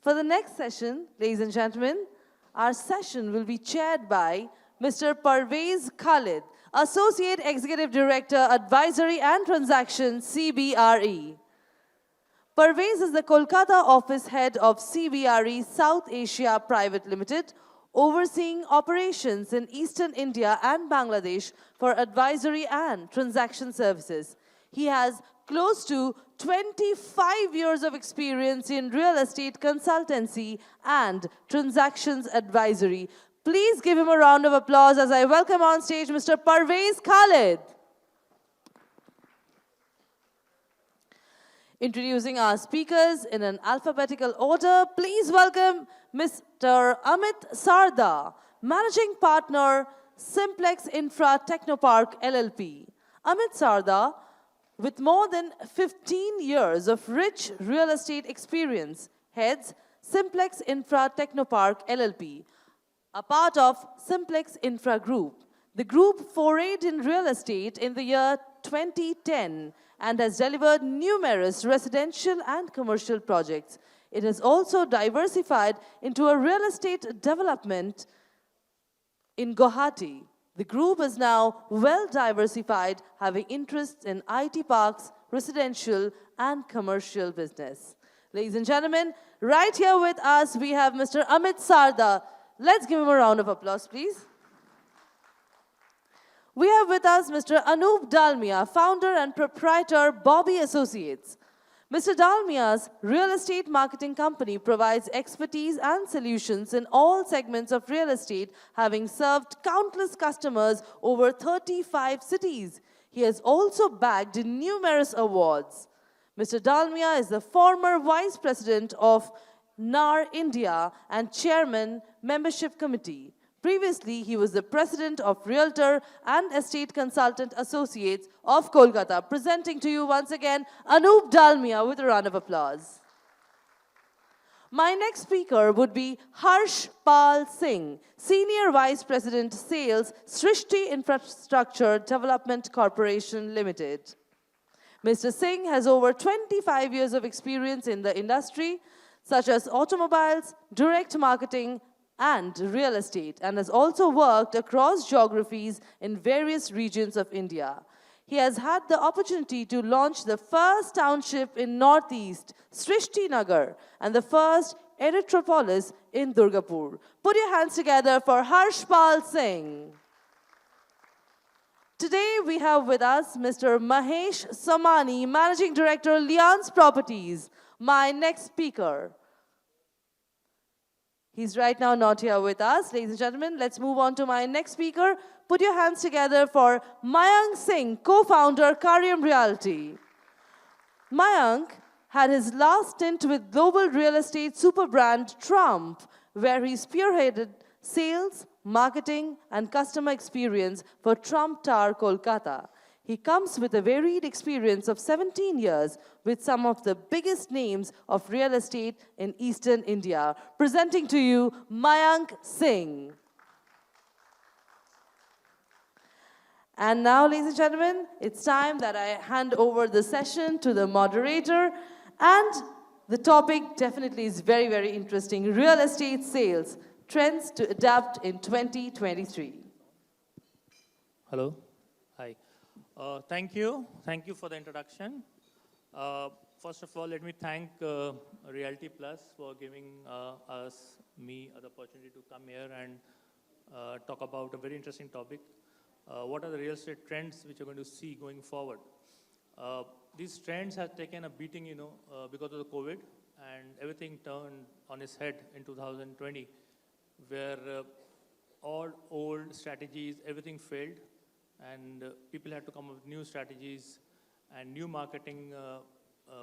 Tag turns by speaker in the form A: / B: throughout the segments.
A: For the next session, ladies and gentlemen, our session will be chaired by Mr. Parvez Khalid, Associate Executive Director, Advisory and Transactions, CBRE. Parvez is the Kolkata office head of CBRE South Asia Private Limited, overseeing operations in Eastern India and Bangladesh for advisory and transaction services. He has close to 25 years of experience in real estate consultancy and transactions advisory. Please give him a round of applause as I welcome on stage Mr. Parvez Khalid. Introducing our speakers in an alphabetical order, please welcome Mr. Amit Sarda, Managing Partner, Simplexinfra Technopark LLP. Amit Sarda, with more than 15 years of rich real estate experience, heads Simplexinfra Technopark LLP, a part of Simplexinfra Group. The group forayed in real estate in the year 2010 and has delivered numerous residential and commercial projects. It has also diversified into a real estate development in Guwahati. The group is now well diversified, having interests in IT parks, residential, and commercial business. Ladies and gentlemen, right here with us, we have Mr. Amit Sarda. Let's give him a round of applause, please. We have with us Mr. Anup Dalmia, founder and proprietor, Bobby Associates. Mr. Dalmia's real estate marketing company provides expertise and solutions in all segments of real estate, having served countless customers over 35 cities. He has also bagged numerous awards. Mr. Dalmia is the former vice president of NAR India and chairman, membership committee. Previously, he was the president of Realtor and Estate Consultant Associates of Kolkata. Presenting to you once again, Anup Dalmia with a round of applause. My next speaker would be Harshpal Singh, Senior Vice President, Sales, Shrishti Infrastructure Development Corporation Limited. Mr. Singh has over 25 years of experience in the industry, such as automobiles, direct marketing, and real estate, and has also worked across geographies in various regions of India. He has had the opportunity to launch the first township in Northeast, Srishti Nagar, and the first Erythropolis in Durgapur. Put your hands together for Harshpal Singh. Today we have with us Mr. Mahesh Somani, Managing Director, Liyaans Properties, my next speaker. He's right now not here with us. Ladies and gentlemen, let's move on to my next speaker. Put your hands together for Mayank Singh, co-founder, Kaarryam Realty. Mayank had his last stint with global real estate super brand Trump, where he spearheaded sales, marketing, and customer experience for Trump Tower, Kolkata. He comes with a varied experience of 17 years with some of the biggest names of real estate in Eastern India. Presenting to you, Mayank Singh. And now, ladies and gentlemen, it's time that I hand over the session to the moderator. And the topic definitely is very, very interesting. Real estate sales, trends to adapt in 2023.
B: Hello. Hi. Thank you. Thank you for the introduction. First of all, let me thank Realty Plus for giving me the opportunity to come here and talk about a very interesting topic. What are the real estate trends which you're going to see going forward? These trends have taken a beating, because of the COVID, and everything turned on its head in 2020, where all old strategies, everything failed. And people had to come up with new strategies and new marketing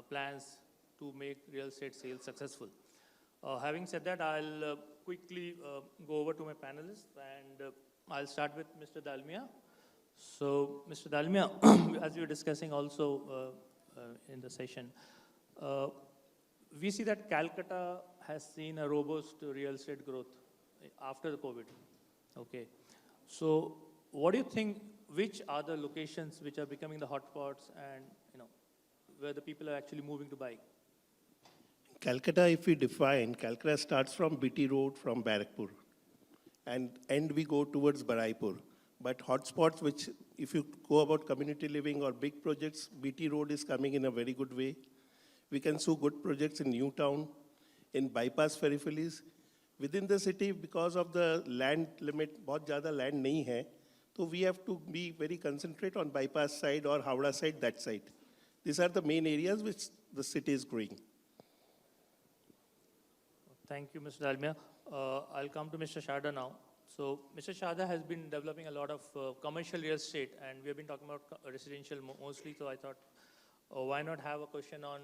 B: plans to make real estate sales successful. Having said that, I'll quickly go over to my panelists, and I'll start with Mr. Dalmia. So, Mr. Dalmia, as we were discussing also in the session, we see that Calcutta has seen a robust real estate growth after the COVID. Okay. So, what do you think? Which are the locations which are becoming the hotspots, and where the people are actually moving to buy?
C: Calcutta, if we define, Calcutta starts from BT Road from Barrackpur, and we go towards Baraipur. But hotspots, which if you go about community living or big projects, BT Road is coming in a very good way. We can see good projects in Newtown, in bypass peripheries. Within the city, because of the land limit, बहुत ज़्यादा land नहीं है, so we have to be very concentrate on bypass side or Howrah side, that side. These are the main areas which the city is growing.
B: Thank you, Mr. Dalmia. I'll come to Mr. Sarda now. So, Mr. Sarda has been developing a lot of commercial real estate, and we have been talking about residential mostly, so I thought, why not have a question on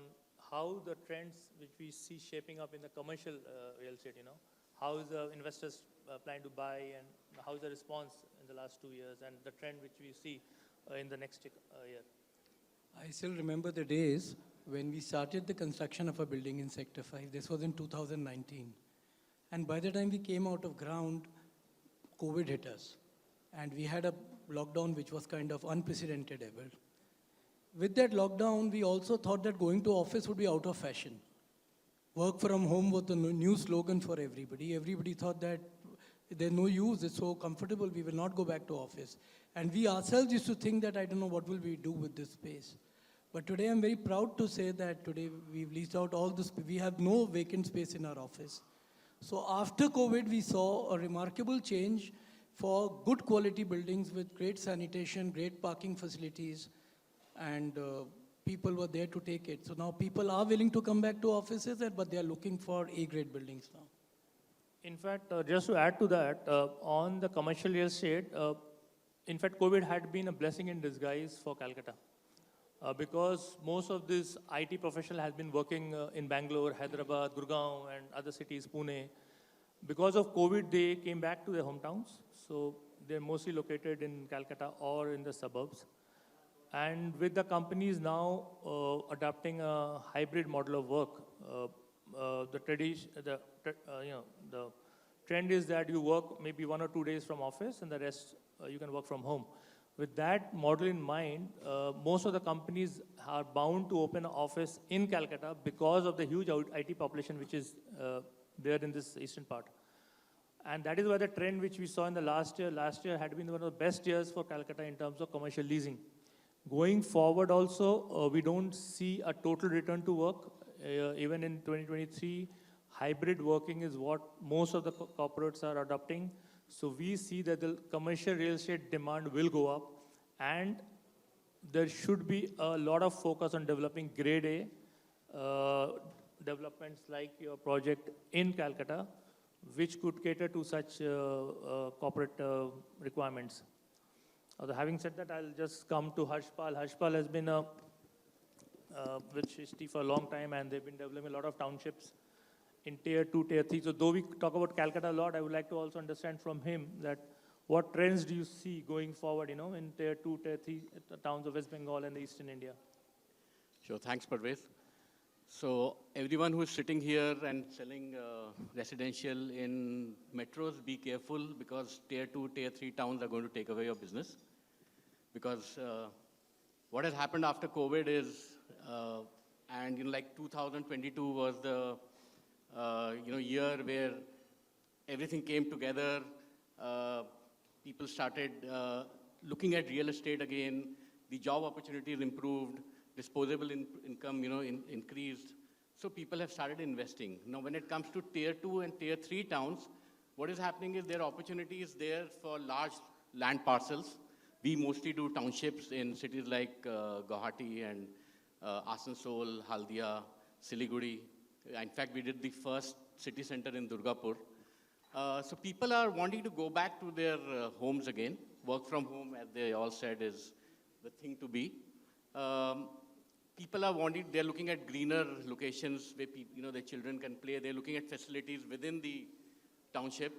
B: how the trends which we see shaping up in the commercial real estate, how is the investors planning to buy, and how is the response in the last 2 years, and the trend which we see in the next year?
D: I still remember the days when we started the construction of a building in Sector 5. This was in 2019. And by the time we came out of ground, COVID hit us. And we had a lockdown which was kind of unprecedented ever. With that lockdown, we also thought that going to office would be out of fashion. Work from home was the new slogan for everybody. Everybody thought that there's no use, it's so comfortable, we will not go back to office. And we ourselves used to think that, I don't know, what will we do with this space? But today I'm very proud to say that today we've leased out all this, we have no vacant space in our office. So after COVID, we saw a remarkable change for good quality buildings with great sanitation, great parking facilities, and people were there to take it. So now people are willing to come back to offices, but they are looking for A-grade buildings now.
B: In fact, just to add to that, on the commercial real estate, in fact, COVID had been a blessing in disguise for Calcutta. Because most of this IT professional has been working in Bangalore, Hyderabad, Gurgaon, and other cities, Pune. Because of COVID, they came back to their hometowns. So they're mostly located in Calcutta or in the suburbs. And with the companies now adopting a hybrid model of work, the trend is that you work maybe 1 or 2 days from office and the rest you can work from home. With that model in mind, most of the companies are bound to open an office in Calcutta because of the huge IT population which is there in this eastern part. And that is why the trend which we saw in the last year had been one of the best years for Calcutta in terms of commercial leasing. Going forward also, we don't see a total return to work. Even in 2023, hybrid working is what most of the corporates are adopting. So we see that the commercial real estate demand will go up, and there should be a lot of focus on developing grade A developments like your project in Calcutta, which could cater to such corporate requirements. Having said that, I'll just come to Harshpal. Harshpal has been with Shrishti for a long time, and they've been developing a lot of townships in Tier 2, Tier 3. So though we talk about Calcutta a lot, I would like to also understand from him that what trends do you see going forward, in Tier 2, Tier 3 towns of West Bengal and Eastern India?
E: Sure, thanks, Parvez. So everyone who is sitting here and selling residential in metros, be careful, because Tier 2, Tier 3 towns are going to take away your business. Because what has happened after COVID is, and like 2022 was the year where everything came together. People started looking at real estate again. The job opportunities improved. Disposable income, increased. So people have started investing. Now, when it comes to Tier 2 and Tier 3 towns, what is happening is there are opportunities there for large land parcels. We mostly do townships in cities like Guwahati and Asansol, Haldia, Siliguri. In fact, we did the first city center in Durgapur. So people are wanting to go back to their homes again. Work from home, as they all said, is the thing to be. People are they're looking at greener locations where their children can play. They're looking at facilities within the township.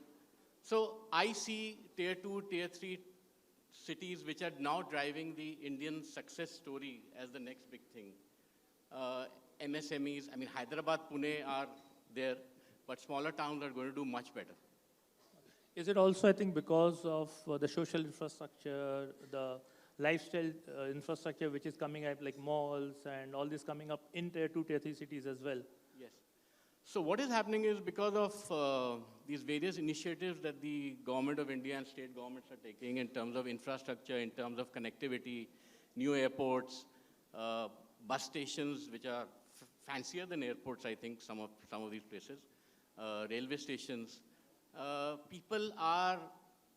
E: So I see Tier 2, Tier 3 cities which are now driving the Indian success story as the next big thing. MSMEs, Hyderabad, Pune are there, but smaller towns are going to do much better.
B: Is it also, I think, because of the social infrastructure, the lifestyle infrastructure which is coming up, like malls and all this coming up in Tier 2, Tier 3 cities as well?
E: Yes. So what is happening is because of these various initiatives that the government of India and state governments are taking in terms of infrastructure, in terms of connectivity, new airports, bus stations, which are fancier than airports, I think, some of these places, railway stations,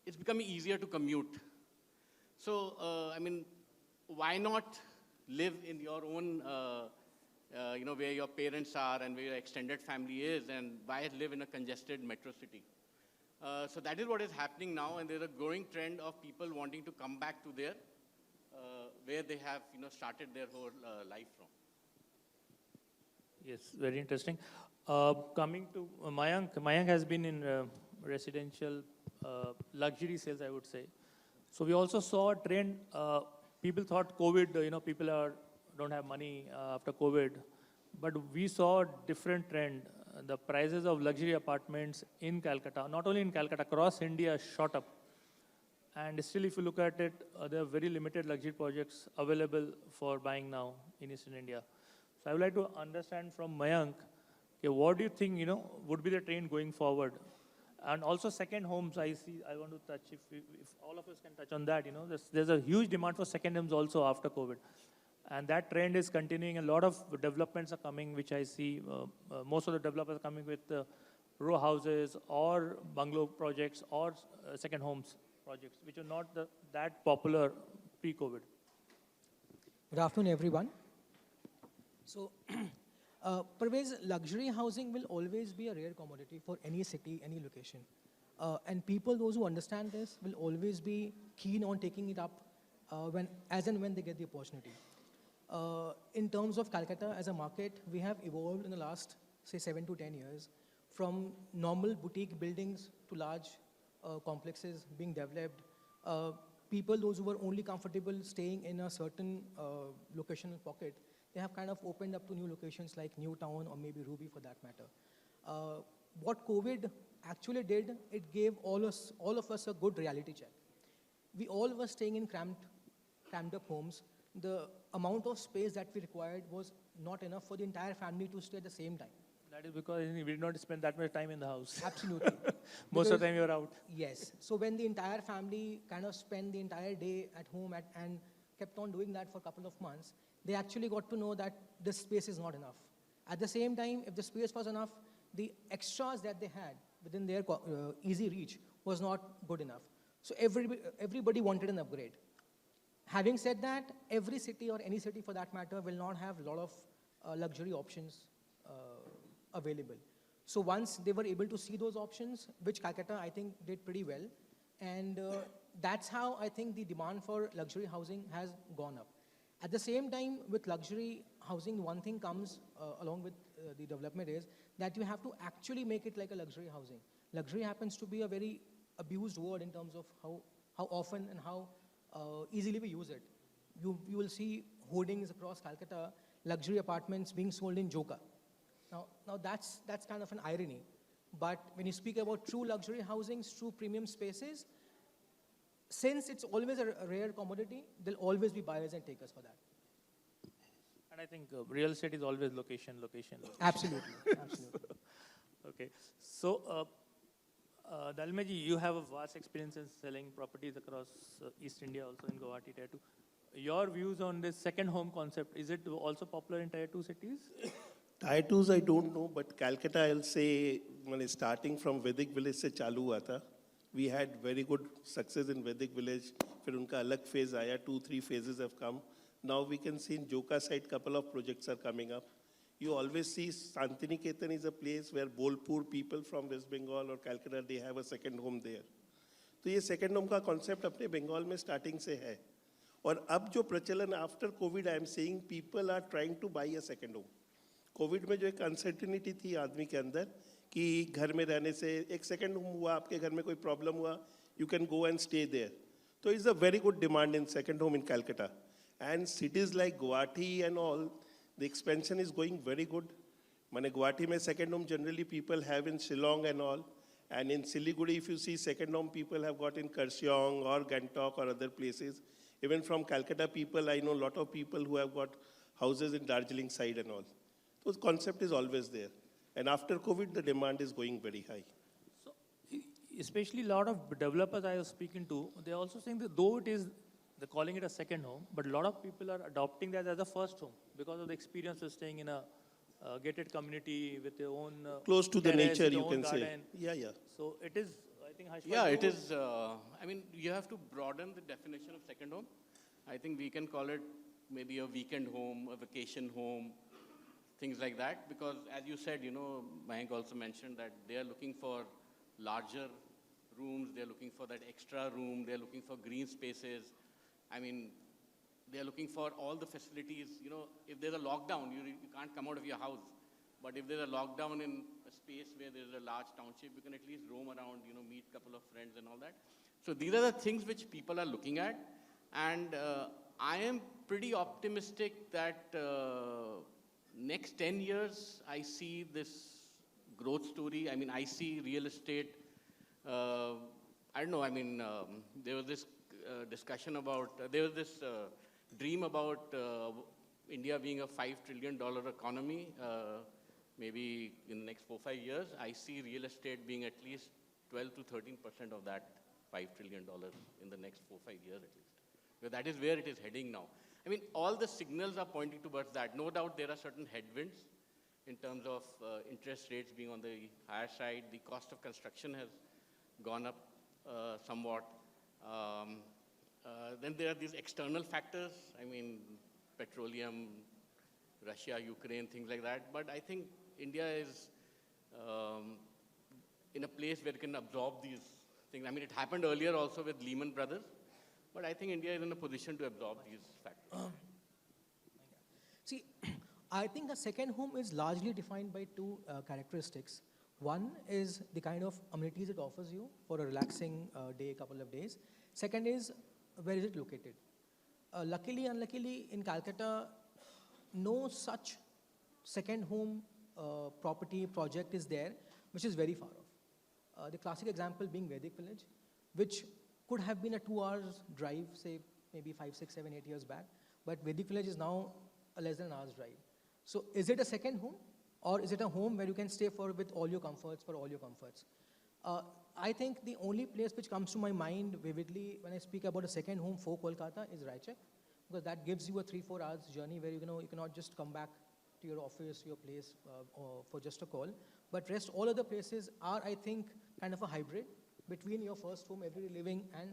E: it's becoming easier to commute. So, I mean, why not live in your own, where your parents are and where your extended family is, and why live in a congested metro city? So that is what is happening now, and there's a growing trend of people wanting to come back to their, where they have, started their whole life from.
B: Yes, very interesting. Coming to Mayank, Mayank has been in residential luxury sales, I would say. So we also saw a trend. People thought COVID, people don't have money after COVID, but we saw a different trend. The prices of luxury apartments in Calcutta, not only in Calcutta, across India, shot up. And still, if you look at it, there are very limited luxury projects available for buying now in Eastern India. So I would like to understand from Mayank, okay, what do you think, would be the trend going forward? And also second homes, I want to touch, if all of us can touch on that, there's a huge demand for second homes also after COVID. And that trend is continuing. A lot of developments are coming, which I see, most of the developers are coming with row houses or bungalow projects or second homes projects, which are not that popular pre-COVID.
F: Good afternoon, everyone. So, Parvez, luxury housing will always be a rare commodity for any city, any location. And people, those who understand this, will always be keen on taking it up as and when they get the opportunity. In terms of Calcutta as a market, we have evolved in the last, say, 7 to 10 years from normal boutique buildings to large complexes being developed. People, those who were only comfortable staying in a certain locational pocket, they have kind of opened up to new locations like Newtown or maybe Ruby for that matter. What COVID actually did, it gave all of us a good reality check. We all were staying in crammed up homes. The amount of space that we required was not enough for the entire family to stay at the same time.
B: That is because we did not spend that much time in the house.
F: Absolutely.
B: Most of the time you were out.
F: Yes. So when the entire family kind of spent the entire day at home and kept on doing that for a couple of months, they actually got to know that this space is not enough. At the same time, if the space was enough, the extras that they had within their easy reach was not good enough. So everybody wanted an upgrade. Having said that, every city or any city for that matter will not have a lot of luxury options available. So once they were able to see those options, which Calcutta I think did pretty well, and that's how I think the demand for luxury housing has gone up. At the same time, with luxury housing, one thing comes along with the development is that you have to actually make it like a luxury housing. Luxury happens to be a very abused word in terms of how often and how easily we use it. You will see hoardings across Calcutta, luxury apartments being sold in Joka. Now that's kind of an irony. But when you speak about true luxury housings, true premium spaces, since it's always a rare commodity, there'll always be buyers and takers for that.
B: And I think real estate is always location.
F: Absolutely, absolutely.
B: Okay. So, Dalmia ji, you have a vast experience in selling properties across East India, also in Guwahati, Tier 2. Your views on this second home concept, is it also popular in Tier 2 cities?
C: Tier 2s I don't know, but Calcutta I'll say, when starting from Vedic village se chalu hua tha. We had very good success in Vedic village. Fir unka alag phase aaya, 2-3 phases have come. Now we can see in Joka side, couple of projects are coming up. You always see Santiniketan is a place where Bolpur people from West Bengal or Calcutta, they have a second home there. तो ये second home का concept अपने बंगाल में starting से है. और अब जो प्रचलन after COVID, I am seeing people are trying to buy a second home. COVID में जो एक uncertainty थी आदमी के अंदर कि घर में रहने से एक second home हुआ, आपके घर में कोई problem हुआ, you can go and stay there. So it's a very good demand in second home in Calcutta. And cities like Guwahati and all, the expansion is going very good. Mane Guwahati mein second home generally people have in Shillong and all. And in Siliguri, if you see second home people have got in Kaarryam or Gangtok or other places. Even from Calcutta people, I know a lot of people who have got houses in Darjeeling side and all. So the concept is always there. And after COVID, the demand is going very high.
B: So, especially a lot of developers I was speaking to, they're also saying that though it is, they're calling it a second home, but a lot of people are adopting that as a first home because of the experience of staying in a gated community with their own
C: Close to the
B: terrace,
C: nature,
B: with
C: you
B: their own
C: can say.
B: garden.
C: Yeah.
B: So it is, I think, Harshpal,
E: Yeah,
B: you
E: it
B: would-
E: is. I mean, you have to broaden the definition of second home. I think we can call it maybe a weekend home, a vacation home, things like that. Because as you said, Mayank also mentioned that they are looking for larger rooms, they're looking for that extra room, they're looking for green spaces. I mean, they're looking for all the facilities. If there's a lockdown, you can't come out of your house. But if there's a lockdown in a space where there's a large township, you can at least roam around, meet a couple of friends and all that. So these are the things which people are looking at. And I am pretty optimistic that next 10 years, I see this growth story. I mean, I see real estate. I don't know, I mean, there was this discussion about, there was this dream about India being a $5 trillion economy. Maybe in the next 4-5 years, I see real estate being at least 12 to 13% of that $5 trillion in the next 4-5 years at least. Because that is where it is heading now. I mean, all the signals are pointing towards that. No doubt there are certain headwinds in terms of interest rates being on the higher side. The cost of construction has gone up somewhat. Then there are these external factors. I mean, petroleum, Russia, Ukraine, things like that. But I think India is in a place where it can absorb these things. I mean, it happened earlier also with Lehman Brothers. But I think India is in a position to absorb these factors.
F: See, I think the second home is largely defined by two characteristics. One is the kind of amenities it offers you for a relaxing day, couple of days. Second is, where is it located? Luckily, unluckily, in Calcutta, no such second home property project is there, which is very far off. The classic example being Vedic Village, which could have been a 2 hours drive, say maybe 5, 6, 7, 8 years back, but Vedic Village is now a less than an hour's drive. So is it a second home, or is it a home where you can stay with all your comforts, for all your comforts? I think the only place which comes to my mind vividly when I speak about a second home for Kolkata is Raichak, because that gives you a 3-4 hours journey where you cannot just come back to your office, your place for just a call. But rest all other places are, I think, kind of a hybrid between your first home, everyday living, and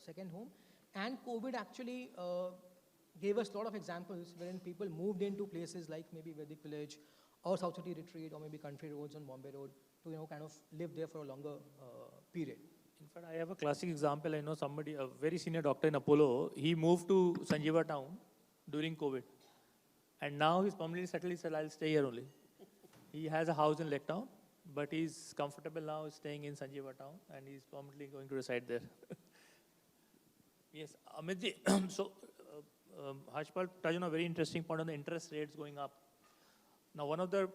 F: second home. And COVID actually gave us a lot of examples wherein people moved into places like maybe Vedic Village or South City Retreat or maybe country roads on Bombay Road to kind of live there for a longer period.
B: In fact, I have a classic example. I know somebody, a very senior doctor in Apollo, he moved to Sanjeeva town during COVID. And now he's permanently settled. He said, I'll stay here only. He has a house in Lake Town, but he's comfortable now staying in Sanjeeva town, and he's permanently going to reside there. Yes, Amit, so Harshpal touched on a very interesting point on the interest rates going up. Now, one of the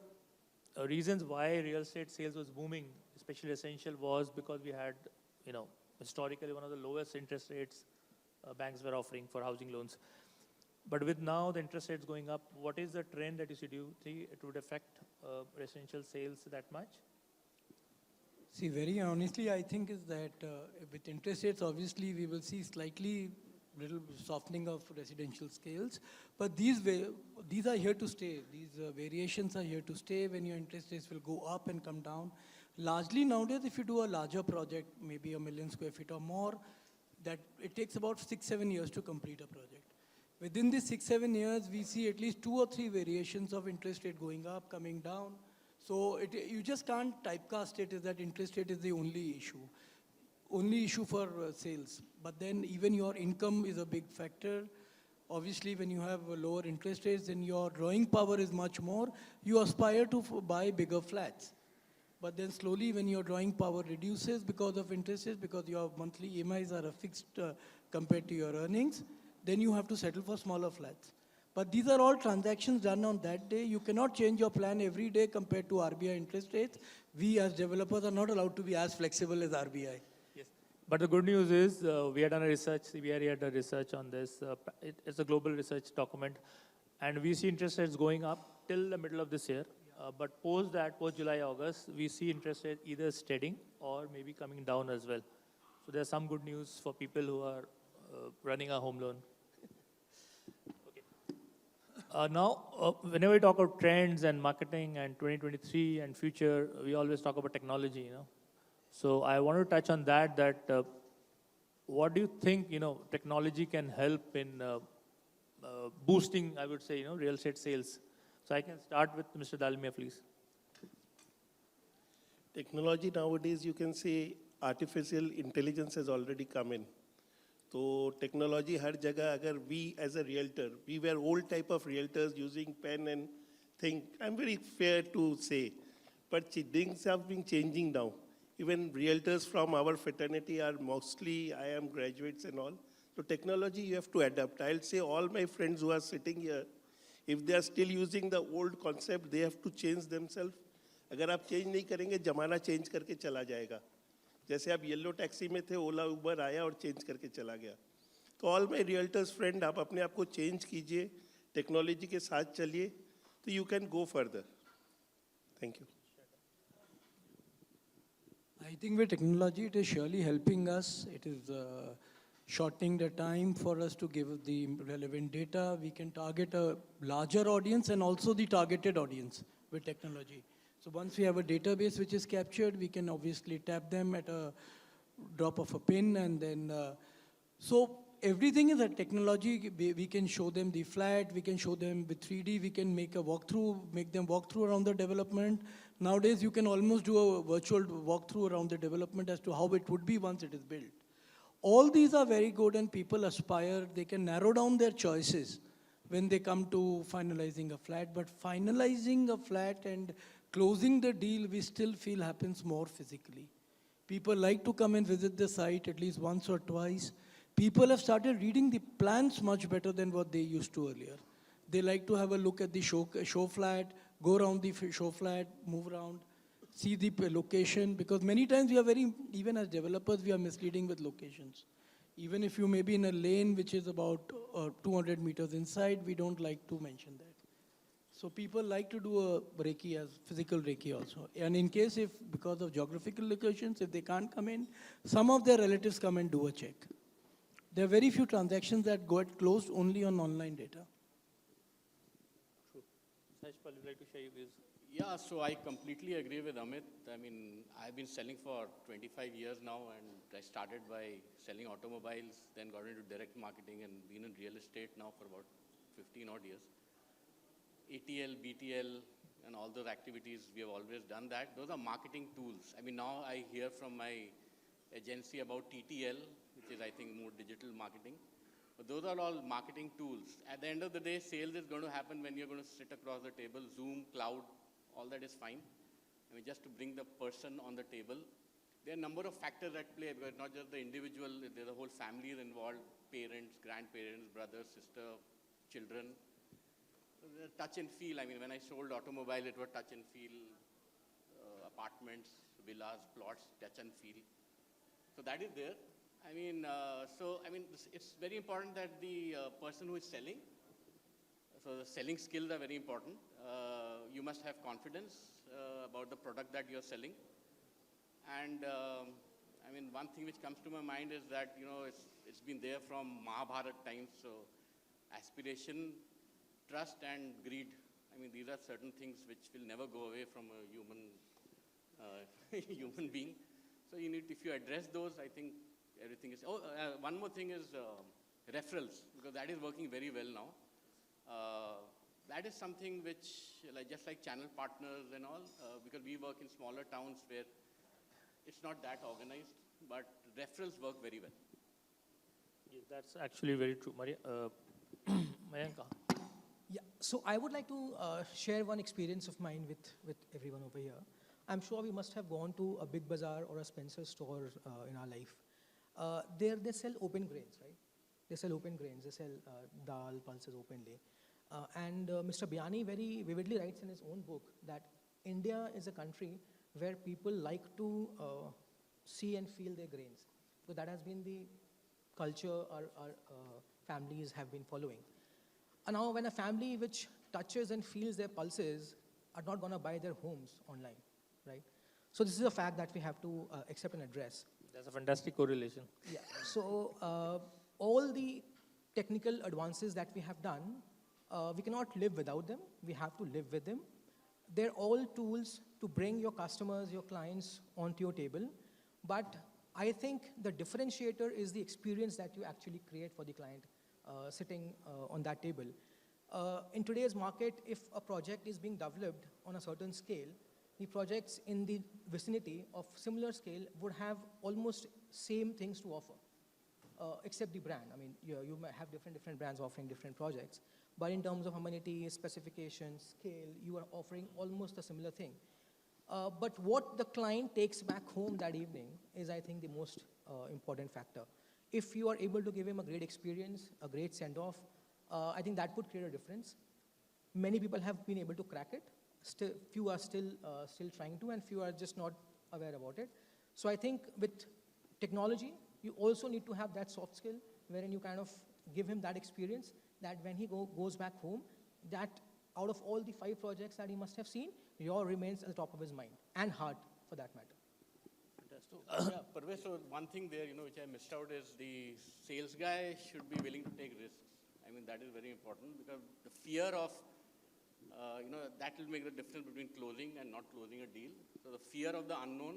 B: reasons why real estate sales was booming, especially residential, was because we had, historically one of the lowest interest rates banks were offering for housing loans. But with now the interest rates going up, what is the trend that you see? Do you think it would affect residential sales that much?
D: See, very honestly, I think is that with interest rates, obviously, we will see slightly little softening of residential scales. But these are here to stay. These variations are here to stay when your interest rates will go up and come down. Largely nowadays, if you do a larger project, maybe 1 million square feet or more, that it takes about 6-7 years to complete a project. Within these 6-7 years, we see at least 2 or 3 variations of interest rate going up, coming down. So you just can't typecast it as that interest rate is the only issue for sales. But then even your income is a big factor. Obviously, when you have lower interest rates, then your drawing power is much more. You aspire to buy bigger flats. But then slowly when your drawing power reduces because of interest rates, because your monthly EMIs are fixed compared to your earnings, then you have to settle for smaller flats. But these are all transactions done on that day. You cannot change your plan every day compared to RBI interest rates. We as developers are not allowed to be as flexible as RBI.
B: Yes. But the good news is we had done a research, CBRE had done research on this. It's a global research document. And we see interest rates going up till the middle of this year. But post that, post July, August, we see interest rate either steadying or maybe coming down as well. So there's some good news for people who are running a home loan. Whenever we talk about trends and marketing and 2023 and future, we always talk about technology, So I want to touch on that what do you think, technology can help in boosting, I would say, real estate sales? So I can start with Mr. Dalmia, please.
C: Technology nowadays, you can say artificial intelligence has already come in. So technology har jagah, agar we as a realtor, we were old type of realtors using pen and thing. I'm very fair to say, but things have been changing now. Even realtors from our fraternity are mostly IIM graduates and all. So technology you have to adapt. I'll say all my friends who are sitting here, if they are still using the old concept, they have to change themselves. अगर आप change नहीं करेंगे जमाना change करके चला जाएगा जैसे आप येलो टैक्सी में थे ओला उबर आया और चेंज करके चला गया तो ऑल माय रियल्टर्स फ्रेंड आप अपने आप को चेंज कीजिए टेक्नोलॉजी के साथ चलिए तो you can go further thank you
D: I think with technology, it is surely helping us. It is shortening the time for us to give the relevant data. We can target a larger audience and also the targeted audience with technology. So once we have a database which is captured, we can obviously tap them at a drop of a pin and then, so everything is a technology. We can show them the flat, we can show them with 3D, we can make a walkthrough, make them walk through around the development. Nowadays, you can almost do a virtual walkthrough around the development as to how it would be once it is built. All these are very good and people aspire, they can narrow down their choices when they come to finalizing a flat. But finalizing a flat and closing the deal, we still feel happens more physically. People like to come and visit the site at least once or twice. People have started reading the plans much better than what they used to earlier. They like to have a look at the show flat, go around the show flat, move around, see the location, because many times we are even as developers, we are misleading with locations. Even if you may be in a lane which is about 200 meters inside, we don't like to mention that. So people like to do a recce as physical recce also. And in case if, because of geographical locations, if they can't come in, some of their relatives come and do a check. There are very few transactions that got closed only on online data.
B: True. Harshpal, would you like to share your views?
E: Yeah, so I completely agree with Amit. I mean, I've been selling for 25 years now, and I started by selling automobiles, then got into direct marketing and been in real estate now for about 15 odd years. ATL, BTL, and all those activities, we have always done that. Those are marketing tools. I mean, now I hear from my agency about TTL, which is, I think, more digital marketing. But those are all marketing tools. At the end of the day, sales is going to happen when you're going to sit across the table, Zoom, cloud, all that is fine. I mean, just to bring the person on the table. There are a number of factors at play, because not just the individual, there's a whole family involved, parents, grandparents, brothers, sister, children. Touch and feel. I mean, when I sold automobile, it was touch and feel, apartments, villas, plots, touch and feel. So that is there. I mean, it's very important that the person who is selling, so the selling skills are very important. You must have confidence about the product that you're selling. And I mean, one thing which comes to my mind is that, it's been there from Mahabharata times. So aspiration, trust and greed. I mean, these are certain things which will never go away from a human being. So if you address those, I think everything is. One more thing is referrals, because that is working very well now. That is something which, just like channel partners and all, because we work in smaller towns where it's not that organized, but referrals work very well.
B: Yeah, that's actually very true. Mayank.
F: Yeah, so I would like to share one experience of mine with everyone over here. I'm sure we must have gone to a big bazaar or a Spencer store in our life. There they sell open grains, right? They sell open grains. They sell dal, pulses openly. And Mr. Biani very vividly writes in his own book that India is a country where people like to see and feel their grains. So that has been the culture our families have been following. And now when a family which touches and feels their pulses are not going to buy their homes online, right? So this is a fact that we have to accept and address.
B: That's a fantastic correlation.
F: Yeah. So all the technical advances that we have done, we cannot live without them. We have to live with them. They're all tools to bring your customers, your clients onto your table. But I think the differentiator is the experience that you actually create for the client sitting on that table. In today's market, if a project is being developed on a certain scale, the projects in the vicinity of similar scale would have almost same things to offer, except the brand. I mean, you might have different brands offering different projects, but in terms of amenities, specifications, scale, you are offering almost a similar thing. But what the client takes back home that evening is, I think, the most important factor. If you are able to give him a great experience, a great send-off, I think that would create a difference. Many people have been able to crack it. Still, few are still trying to, and few are just not aware about it. So I think with technology, you also need to have that soft skill wherein you kind of give him that experience that when he goes back home, that out of all the 5 projects that he must have seen, your remains at the top of his mind and heart for that matter.
E: Yeah, Parvez, so one thing there, which I missed out is the sales guy should be willing to take risks. I mean, that is very important because the fear of, that will make the difference between closing and not closing a deal. So the fear of the unknown,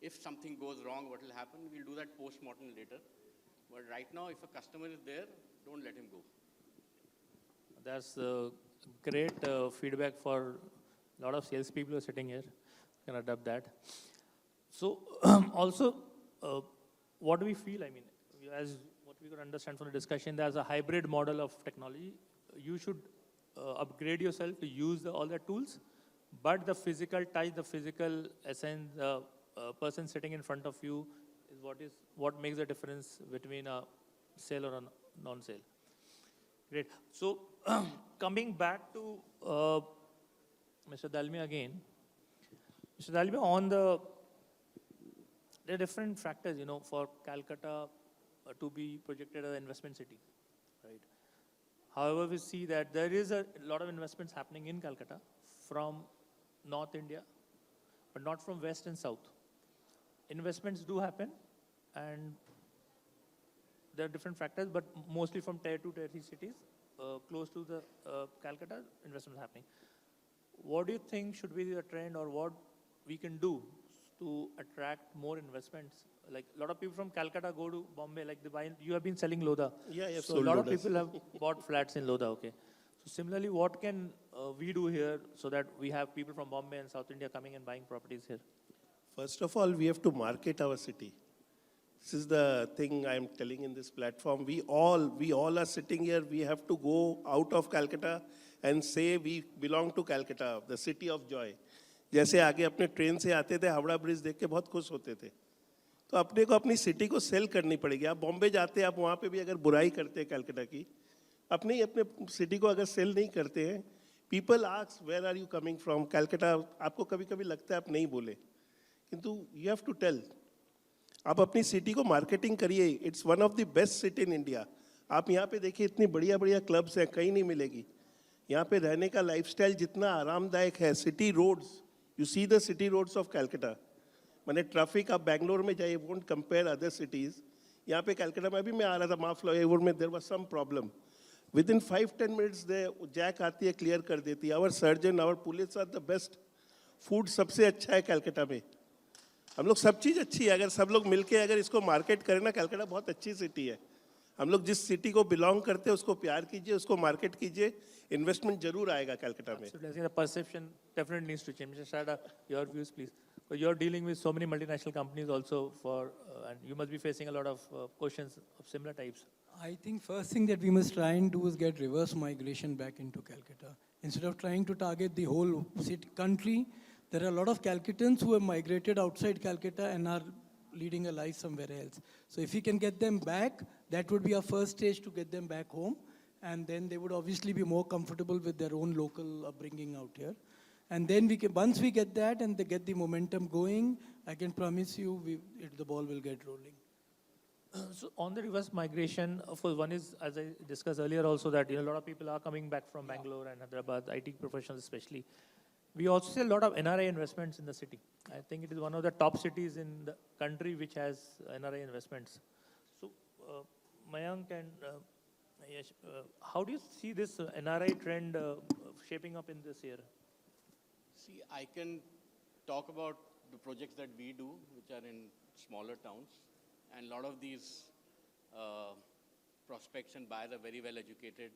E: if something goes wrong, what will happen? We'll do that post-mortem later. But right now, if a customer is there, don't let him go.
B: That's great feedback for a lot of salespeople who are sitting here. Can adapt that. So also, what do we feel? I mean, as what we could understand from the discussion, there's a hybrid model of technology. You should upgrade yourself to use all the tools, but the physical touch, the physical essence, person sitting in front of you is what makes the difference between a sale or a non-sale. Great. So coming back to Mr. Dalmia again. Mr. Dalmia, there are different factors, for Calcutta to be projected as an investment city, right? However, we see that there is a lot of investments happening in Calcutta from North India, but not from West and South. Investments do happen, and there are different factors, but mostly from Tier 2, Tier 3 cities, close to the Calcutta, investments happening. What do you think should be the trend, or what we can do to attract more investments? Like a lot of people from Calcutta go to Bombay, like you have been selling Lodha.
C: Yeah, yeah.
B: So a lot of people have bought flats in Lodha, okay. So similarly, what can we do here so that we have people from Bombay and South India coming and buying properties here?
C: First of all, we have to market our city. This is the thing I'm telling in this platform. We all are sitting here. We have to go out of Calcutta and say we belong to Calcutta, the city of joy. जैसे आगे अपने train से आते थे, Howrah bridge देख के बहुत खुश होते थे. तो अपने को अपनी सिटी को सेल करनी पड़ेगी. आप बॉम्बे जाते हैं, आप वहाँ पे भी अगर बुराई करते हैं कलकत्ता की, अपने सिटी को अगर सेल नहीं करते हैं, people ask where are you coming from Calcutta. आपको कभी कभी लगता है आप नहीं बोले, किंतु यू हैव टू टेल. आप अपनी सिटी को मार्केटिंग करिए. It's one of the best city in India. आप यहाँ पे देखिए, इतनी बढ़िया बढ़िया क्लब्स हैं, कहीं नहीं मिलेगी. यहाँ पे रहने का लाइफस्टाइल जितना आरामदायक है. City roads, you see the city roads of Calcutta. मैंने ट्रैफिक आप बैंगलोर में जाइए, won't compare other cities. यहाँ पे कलकत्ता में भी मैं आ रहा था, माफलावर में there was some problem. Within 5-10 minutes Jack आती है, क्लियर कर देती है. Our surgeon, our police are the best. Food सबसे अच्छा है कलकत्ता में. हम लोग सब चीज़ अच्छी है. अगर सब लोग मिलके अगर इसको मार्केट करें ना, कलकत्ता बहुत अच्छी सिटी है. हम लोग जिस सिटी को बिलोंग करते हैं उसको प्यार कीजिए, उसको मार्केट कीजिए, इन्वेस्टमेंट जरूर आएगा कलकत्ता में.
B: The perception definitely needs to change. Mr. Sarda, your views, please. So you're dealing with so many multinational companies also and you must be facing a lot of questions of similar types.
D: I think first thing that we must try and do is get reverse migration back into Calcutta. Instead of trying to target the whole country, there are a lot of Calcuttans who have migrated outside Calcutta and are leading a life somewhere else. So if we can get them back, that would be our first stage to get them back home. And then they would obviously be more comfortable with their own local upbringing out here. And then once we get that and they get the momentum going, I can promise you the ball will get rolling.
B: So on the reverse migration, of course, one is, as I discussed earlier also, that a lot of people are coming back from Bangalore and Hyderabad, IT professionals especially. We also see a lot of NRI investments in the city. I think it is one of the top cities in the country which has NRI investments. So, Mayank and Yash, how do you see this NRI trend shaping up in this year?
E: See, I can talk about the projects that we do, which are in smaller towns. And a lot of these prospects and buyers are very well educated.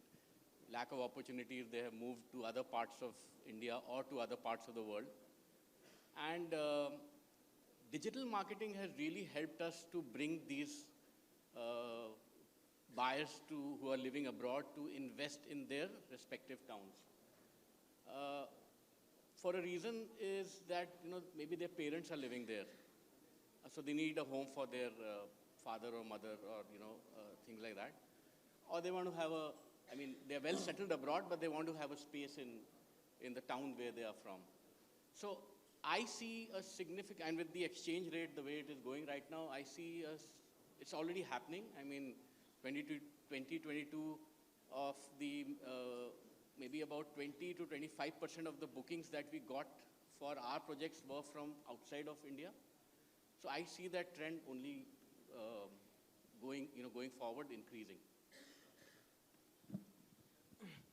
E: Lack of opportunities, they have moved to other parts of India or to other parts of the world. And digital marketing has really helped us to bring these buyers who are living abroad to invest in their respective towns. For a reason is that, maybe their parents are living there. So they need a home for their father or mother or, things like that. Or they want to have they're well settled abroad, but they want to have a space in the town where they are from. So I see a significant, and with the exchange rate, the way it is going right now, I see it's already happening. 2022 of the, maybe about 20 to 25% of the bookings that we got for our projects were from outside of India. So I see that trend only going forward, increasing.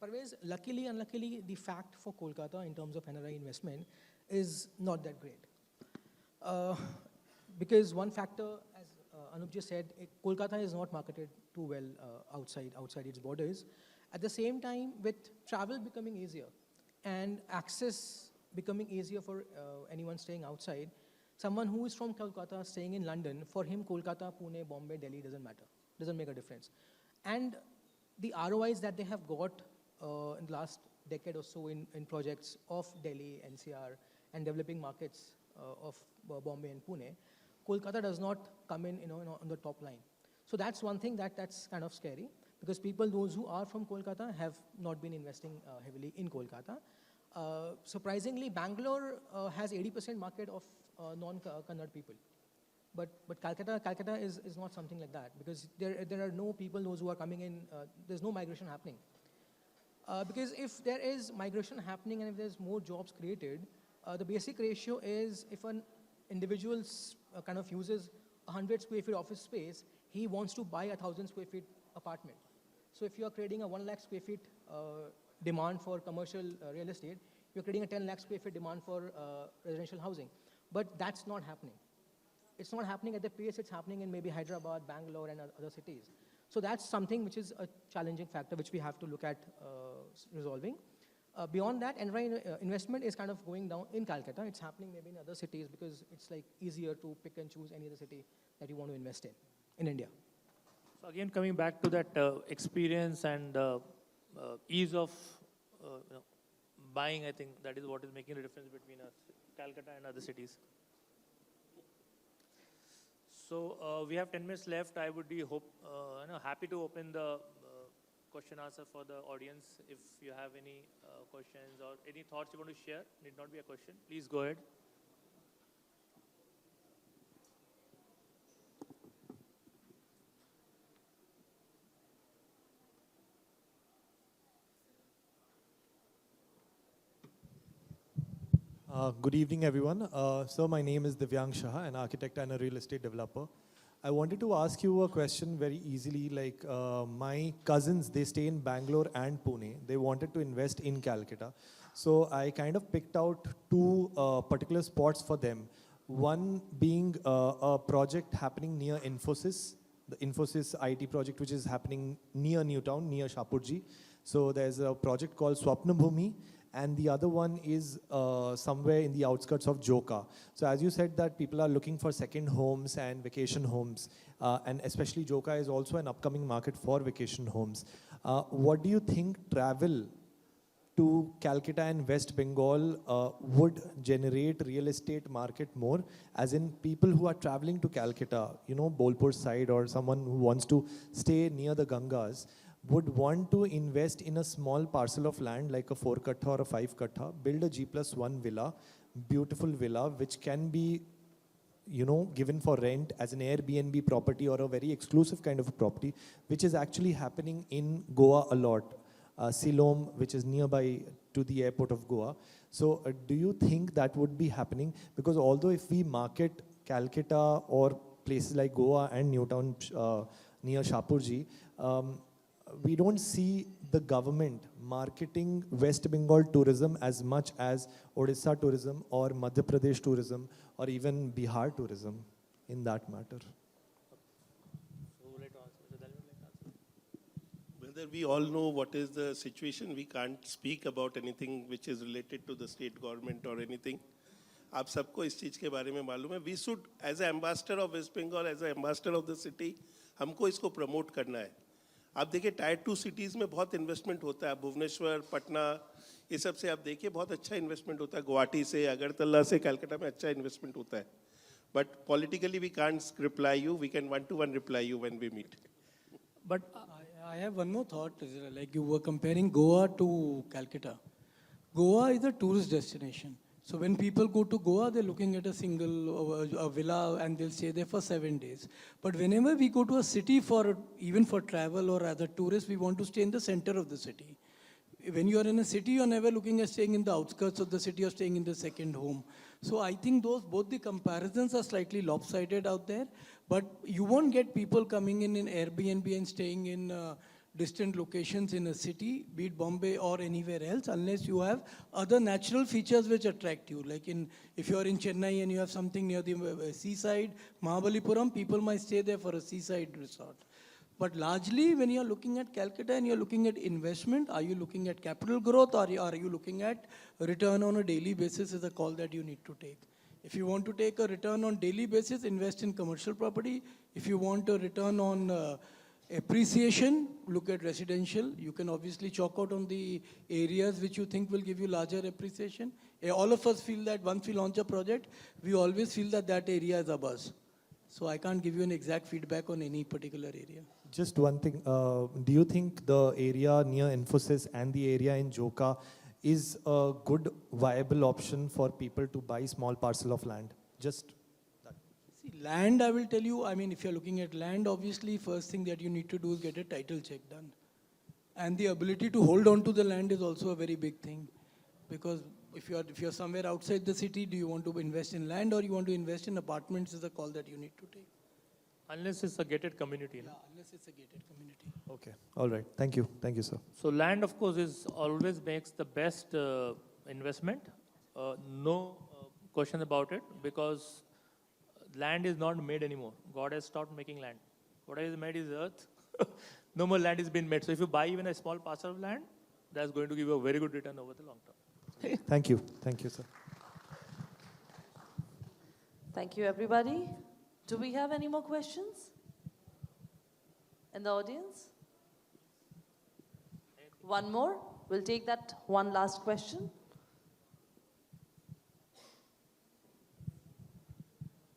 F: Parvez, luckily, unluckily, the fact for Kolkata in terms of NRI investment is not that great. Because one factor, as Anup just said, Kolkata is not marketed too well outside its borders. At the same time, with travel becoming easier and access becoming easier for anyone staying outside, someone who is from Kolkata staying in London, for him, Kolkata, Pune, Bombay, Delhi doesn't matter. Doesn't make a difference. And the ROIs that they have got in the last decade or so in projects of Delhi, NCR, and developing markets of Bombay and Pune, Kolkata does not come in, on the top line. So that's one thing that's kind of scary, because those who are from Kolkata have not been investing heavily in Kolkata. Surprisingly, Bangalore has 80% market of non-Kannada people. But Calcutta is not something like that, because there are no people, those who are coming in, there's no migration happening. Because if there is migration happening and if there's more jobs created, the basic ratio is if an individual kind of uses 100 square feet office space, he wants to buy a 1,000 square feet apartment. So if you are creating a 1 lakh square feet demand for commercial real estate, you're creating a 10 lakh square feet demand for residential housing. But that's not happening. It's not happening at the pace it's happening in maybe Hyderabad, Bangalore, and other cities. So that's something which is a challenging factor which we have to look at resolving. Beyond that, investment is kind of going down in Calcutta. It's happening maybe in other cities because it's like easier to pick and choose any other city that you want to invest in India.
B: So again, coming back to that experience and ease of buying, I think that is what is making the difference between Calcutta and other cities. So we have 10 minutes left. I would be happy to open the question answer for the audience. If you have any questions or any thoughts you want to share, need not be a question. Please go ahead.
G: Good evening, everyone. So my name is Divyang Shah, an architect and a real estate developer. I wanted to ask you a question very easily. Like my cousins, they stay in Bangalore and Pune. They wanted to invest in Calcutta. So I kind of picked out two particular spots for them. One being a project happening near Infosys, the Infosys IT project, which is happening near Newtown, near Shapurji. So there's a project called Swapnabhumi, and the other one is somewhere in the outskirts of Joka. So as you said that people are looking for second homes and vacation homes, and especially Joka is also an upcoming market for vacation homes. What do you think travel to Calcutta and West Bengal would generate real estate market more? As in people who are traveling to Calcutta, Bolpur side, or someone who wants to stay near the Gangas, would want to invest in a small parcel of land like a 4 kattha or a 5 kattha, build a G+1 villa, beautiful villa, which can be given for rent as an Airbnb property or a very exclusive kind of a property, which is actually happening in Goa a lot. Silom, which is nearby to the airport of Goa. So do you think that would be happening? Because although if we market Calcutta or places like Goa and Newtown near Shapurji, we don't see the government marketing West Bengal tourism as much as Odisha tourism or Madhya Pradesh tourism or even Bihar tourism in that matter.
C: Whether we all know what is the situation, we can't speak about anything which is related to the state government or anything. आप सबको इस चीज़ के बारे में मालूम है. We should, as an ambassador of West Bengal, as an ambassador of the city, हमको इसको promote करना है. आप देखिए टायर 2 सिटीज़ में बहुत इन्वेस्टमेंट होता है. भुवनेश्वर, पटना, ये सब से आप देखिए बहुत अच्छा इन्वेस्टमेंट होता है. गुवाहाटी से, अगरतला से, कलकत्ता में अच्छा इन्वेस्टमेंट होता है. But politically we can't reply you. We can one-to-one reply you when we meet.
B: But
D: I have one more thought. Like you were comparing Goa to Calcutta. Goa is a tourist destination. So when people go to Goa, they're looking at a single a villa and they'll stay there for 7 days. But whenever we go to a city even for travel or other tourists, we want to stay in the center of the city. When you are in a city, you're never looking at staying in the outskirts of the city or staying in the second home. So I think both the comparisons are slightly lopsided out there. But you won't get people coming in Airbnb and staying in distant locations in a city, be it Bombay or anywhere else, unless you have other natural features which attract you. Like if you're in Chennai and you have something near the seaside, Mahabalipuram, people might stay there for a seaside resort. But largely, when you're looking at Calcutta and you're looking at investment, are you looking at capital growth or are you looking at return on a daily basis is a call that you need to take. If you want to take a return on daily basis, invest in commercial property. If you want a return on appreciation, look at residential. You can obviously chalk out on the areas which you think will give you larger appreciation. All of us feel that once we launch a project, we always feel that area is a buzz. So I can't give you an exact feedback on any particular area.
G: Just one thing, do you think the area near Infosys and the area in Joka is a good viable option for people to buy small parcel of land? Just that.
D: See, land, I will tell you, I mean, if you're looking at land, obviously, first thing that you need to do is get a title check done. And the ability to hold on to the land is also a very big thing. Because if you're somewhere outside the city, do you want to invest in land or you want to invest in apartments is a call that you need to take.
B: unless it's a gated community.
D: Yeah, unless it's a gated community.
G: Okay, all right. Thank you, sir.
B: So land, of course, is always makes the best investment. No question about it, because land is not made anymore. God has stopped making land. What is made is earth. No more land is being made. So if you buy even a small parcel of land, that's going to give you a very good return over the long term.
G: Thank you, sir.
A: Thank you, everybody. Do we have any more questions in the audience? One more. We'll take that one last question.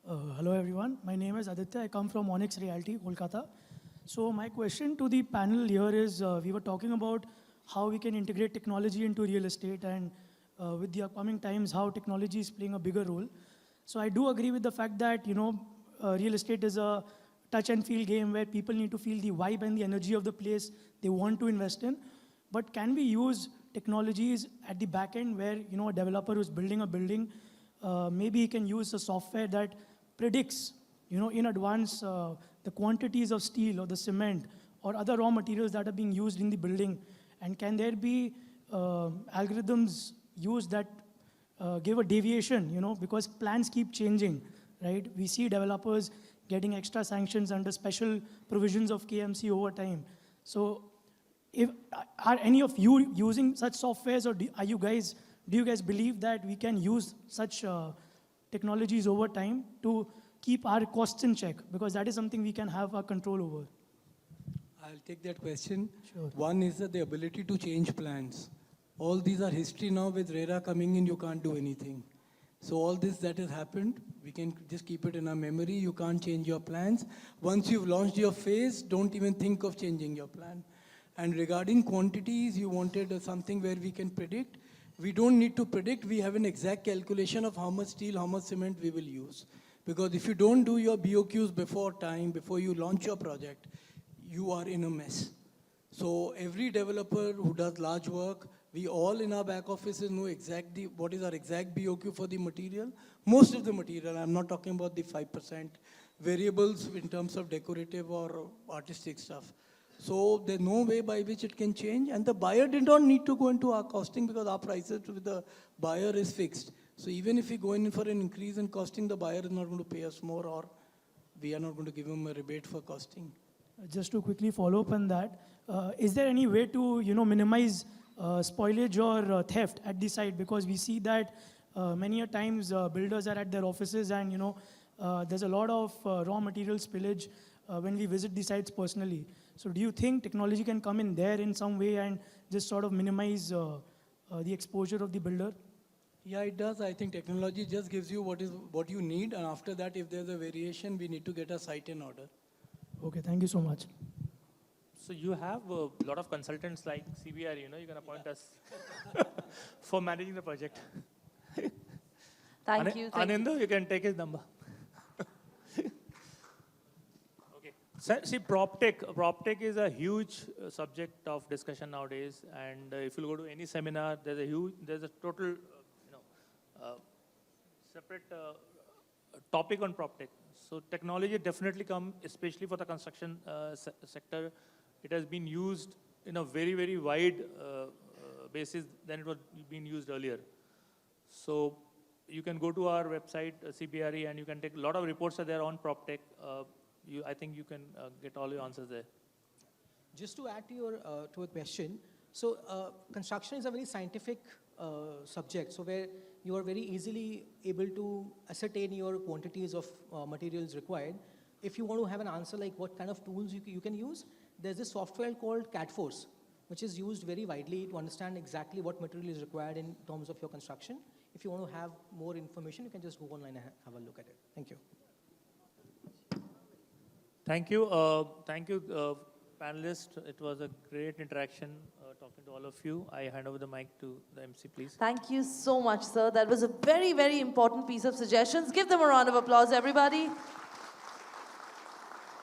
H: Hello everyone, my name is Aditya. I come from Onyx Realty, Kolkata. So my question to the panel here is, we were talking about how we can integrate technology into real estate, and with the upcoming times, how technology is playing a bigger role. So I do agree with the fact that, real estate is a touch and feel game where people need to feel the vibe and the energy of the place they want to invest in. But can we use technologies at the back end where, a developer who's building a building, maybe he can use a software that predicts, in advance the quantities of steel or the cement or other raw materials that are being used in the building? And can there be algorithms used that give a deviation, because plans keep changing, right? We see developers getting extra sanctions under special provisions of KMC over time. So are any of you using such softwares, or do you guys believe that we can use such technologies over time to keep our costs in check? Because that is something we can have a control over.
D: I'll take that question.
H: Sure.
D: One is the ability to change plans. All these are history now. With RERA coming in, you can't do anything. So all this that has happened, we can just keep it in our memory. You can't change your plans. Once you've launched your phase, don't even think of changing your plan. And regarding quantities, you wanted something where we can predict. We don't need to predict. We have an exact calculation of how much steel, how much cement we will use. Because if you don't do your BOQs before time, before you launch your project, you are in a mess. So every developer who does large work, we all in our back offices know exactly what is our exact BOQ for the material. Most of the material, I'm not talking about the 5% variables in terms of decorative or artistic stuff. So there's no way by which it can change. And the buyer did not need to go into our costing because our prices with the buyer is fixed. So even if we go in for an increase in costing, the buyer is not going to pay us more, or we are not going to give him a rebate for costing.
H: Just to quickly follow up on that, is there any way to minimize spoilage or theft at the site? Because we see that many a times builders are at their offices and there's a lot of raw material spillage when we visit the sites personally. So do you think technology can come in there in some way and just sort of minimize the exposure of the builder?
D: Yeah, it does. I think technology just gives you what you need, and after that, if there's a variation, we need to get a site in order.
H: Okay, thank you so much.
B: So you have a lot of consultants like CBRE, you can appoint us for managing the project.
A: Thank you.
B: Anandu, you can take his number. Okay. So, see, PropTech is a huge subject of discussion nowadays, and if you go to any seminar, there's a total, separate topic on PropTech. So technology definitely come, especially for the construction sector. It has been used in a very, very wide basis than it was being used earlier. So you can go to our website, CBRE, and you can take a lot of reports are there on PropTech. I think you can get all your answers there.
F: Just to add to your to a question, so construction is a very scientific subject, so where you are very easily able to ascertain your quantities of materials required. If you want to have an answer like what kind of tools you can use, there's this software called CADForce, which is used very widely to understand exactly what material is required in terms of your construction. If you want to have more information, you can just go online and have a look at it. Thank you.
B: Thank you. Thank you, panelists. It was a great interaction talking to all of you. I hand over the mic to the MC, please.
A: Thank you so much, sir. That was a very, very important piece of suggestions. Give them a round of applause, everybody.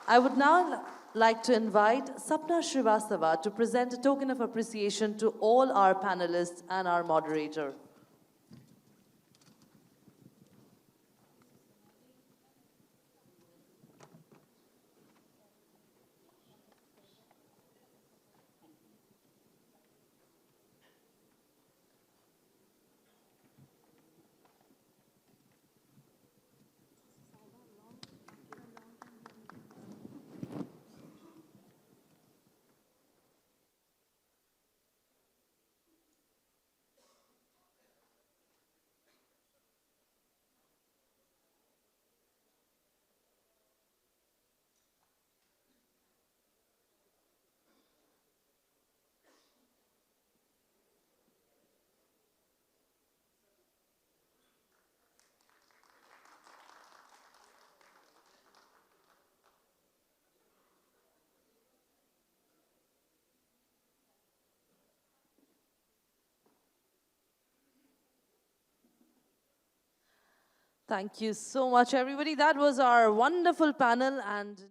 A: I would now like to invite Sapna Srivastava to present a token of appreciation to all our panelists and our moderator. Thank you so much, everybody. That was our wonderful panel. And